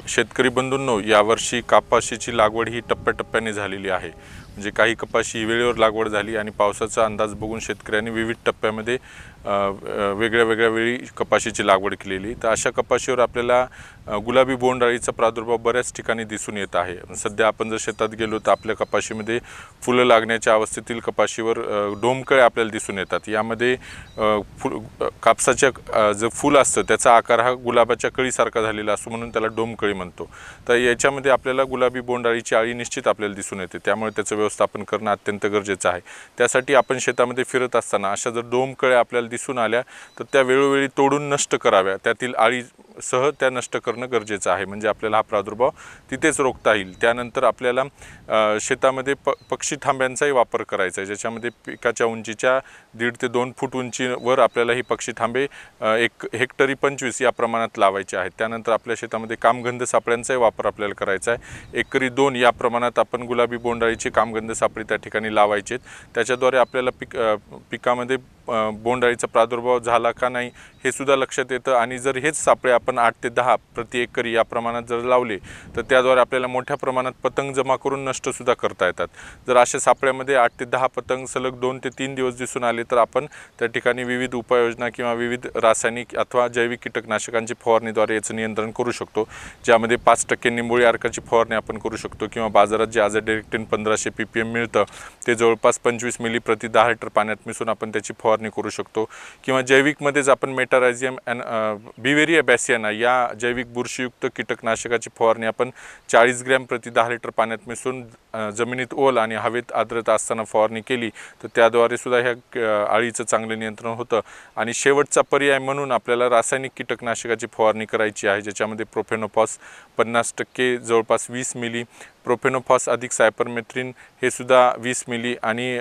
शेतकरी बंधूंनो, यावर्षी कपाशीची लागवड ही टप्प्याटप्प्याने झालेली आहे। म्हणजे काही कपाशी वेळेवर लागवड झाली आणि पावसाचा अंदाज बघून शेतकऱ्यांनी विविध टप्प्यामध्ये वेगळ्या वेगळ्या वेळी कपाशीची लागवड केलेली। तर अशा कपाशीवर आपल्याला गुलाबी बोंडअळीचा प्रादुर्भाव बऱ्याच ठिकाणी दिसून येत आहे। सध्या आपण जर शेतात गेलो तर आपल्या कपाशीमध्ये फुलं लागण्याच्या अवस्थेतील कपाशीवर डोमकळे आपल्याला दिसून येतात। यामध्ये कापसाच्या जे फूल असतं त्याचा आकार हा गुलाबाच्या कळीसारखा झालेला असतो, म्हणून त्याला डोमकळी म्हणतो। तर याच्यामध्ये आपल्याला गुलाबी बोंडअळीची अळी निश्चित आपल्याला दिसून येते, त्यामुळे त्याचं व्यवस्थापन करणं अत्यंत गरजेचं आहे। त्यासाठी आपण शेतामध्ये फिरत असताना अशा जर डोमकळ्या आपल्याला दिसून आल्या तर त्या वेळोवेळी तोडून नष्ट कराव्या, त्यातील अळीसह त्या नष्ट करणं गरजेचं आहे, म्हणजे आपल्याला हा प्रादुर्भाव तिथेच रोखता येईल। त्यानंतर आपल्याला शेतामध्ये पक्षी थांब्यांचाही वापर करायचा आहे, ज्याच्यामध्ये पिकाच्या उंचीच्या 1.5 ते 2 फूट उंचीवर आपल्याला ही पक्षी थांबे 1 हेक्टरी 25 या प्रमाणात लावायचे आहेत। त्यानंतर आपल्या शेतामध्ये कामगंध सापळ्यांचाही वापर आपल्याला करायचा आहे। एकरी 2 या प्रमाणात आपण गुलाबी बोंडअळीची कामगंध सापळी त्या ठिकाणी लावायचे। त्याच्याद्वारे आपल्याला पिकामध्ये बोंडअळीचा प्रादुर्भाव झाला का नाही हे सुद्धा लक्षात येतं। आणि जर हेच सापळे आपण 8 ते 10 प्रति एकरी या प्रमाणात जर लावले तर त्याद्वारे आपल्याला मोठ्या प्रमाणात पतंग जमा करून नष्ट सुद्धा करता येतात। जर अशा सापळ्यामध्ये 8 ते 10 पतंग सलग 2 ते 3 दिवस दिसून आले तर आपण त्या ठिकाणी विविध उपाययोजना किंवा विविध रासायनिक अथवा जैविक कीटकनाशकांची फवारणीद्वारे याचं नियंत्रण करू शकतो, ज्यामध्ये 5% निंबोळी अर्काची फवारणी आपण करू शकतो, किंवा बाजारात जे आझाडिरेक्टिन 1500 ppm मिळतं ते जवळपास 25 मिली प्रति 10 लिटर पाण्यात मिसळून आपण त्याची फवारणी करू शकतो। किंवा जैविकमध्येच आपण मेटारायझियम बिवेरिया बॅसियाना या जैविक बुरशीयुक्त कीटकनाशकाची फवारणी आपण 40 ग्रॅम प्रति 10 लिटर पाण्यात मिसळून जमिनीत ओल आणि हवेत आर्द्रता असताना फवारणी केली तर त्याद्वारे सुद्धा ह्या अळीचं चांगले नियंत्रण होतं। आणि शेवटचा पर्याय म्हणून आपल्याला रासायनिक कीटकनाशकाची फवारणी करायची आहे, ज्याच्यामध्ये प्रोफेनोफॉस 50% जवळपास 20 मिली, प्रोफेनोफॉस अधिक सायपरमेथ्रिन हे सुद्धा 20 मिली, आणि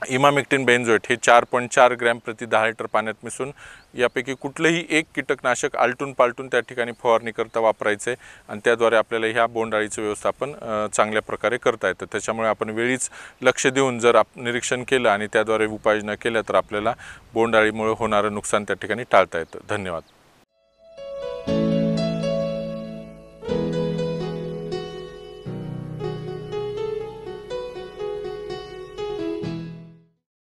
इमामेक्टिन बेंझोएट हे 4.4 ग्रॅम प्रति 10 लिटर पाण्यात मिसळून यापैकी कुठलंही एक कीटकनाशक आलटून पालटून त्या ठिकाणी फवारणी करता वापरायचे, आणि त्याद्वारे आपल्याला ह्या बोंडअळीचं व्यवस्थापन चांगल्या प्रकारे करता येतं। त्याच्यामुळे आपण वेळीच लक्ष देऊन जर निरीक्षण केलं आणि त्याद्वारे उपाययोजना केल्या तर आपल्याला बोंडअळीमुळे होणारं नुकसान त्या ठिकाणी टाळता येतं। धन्यवाद।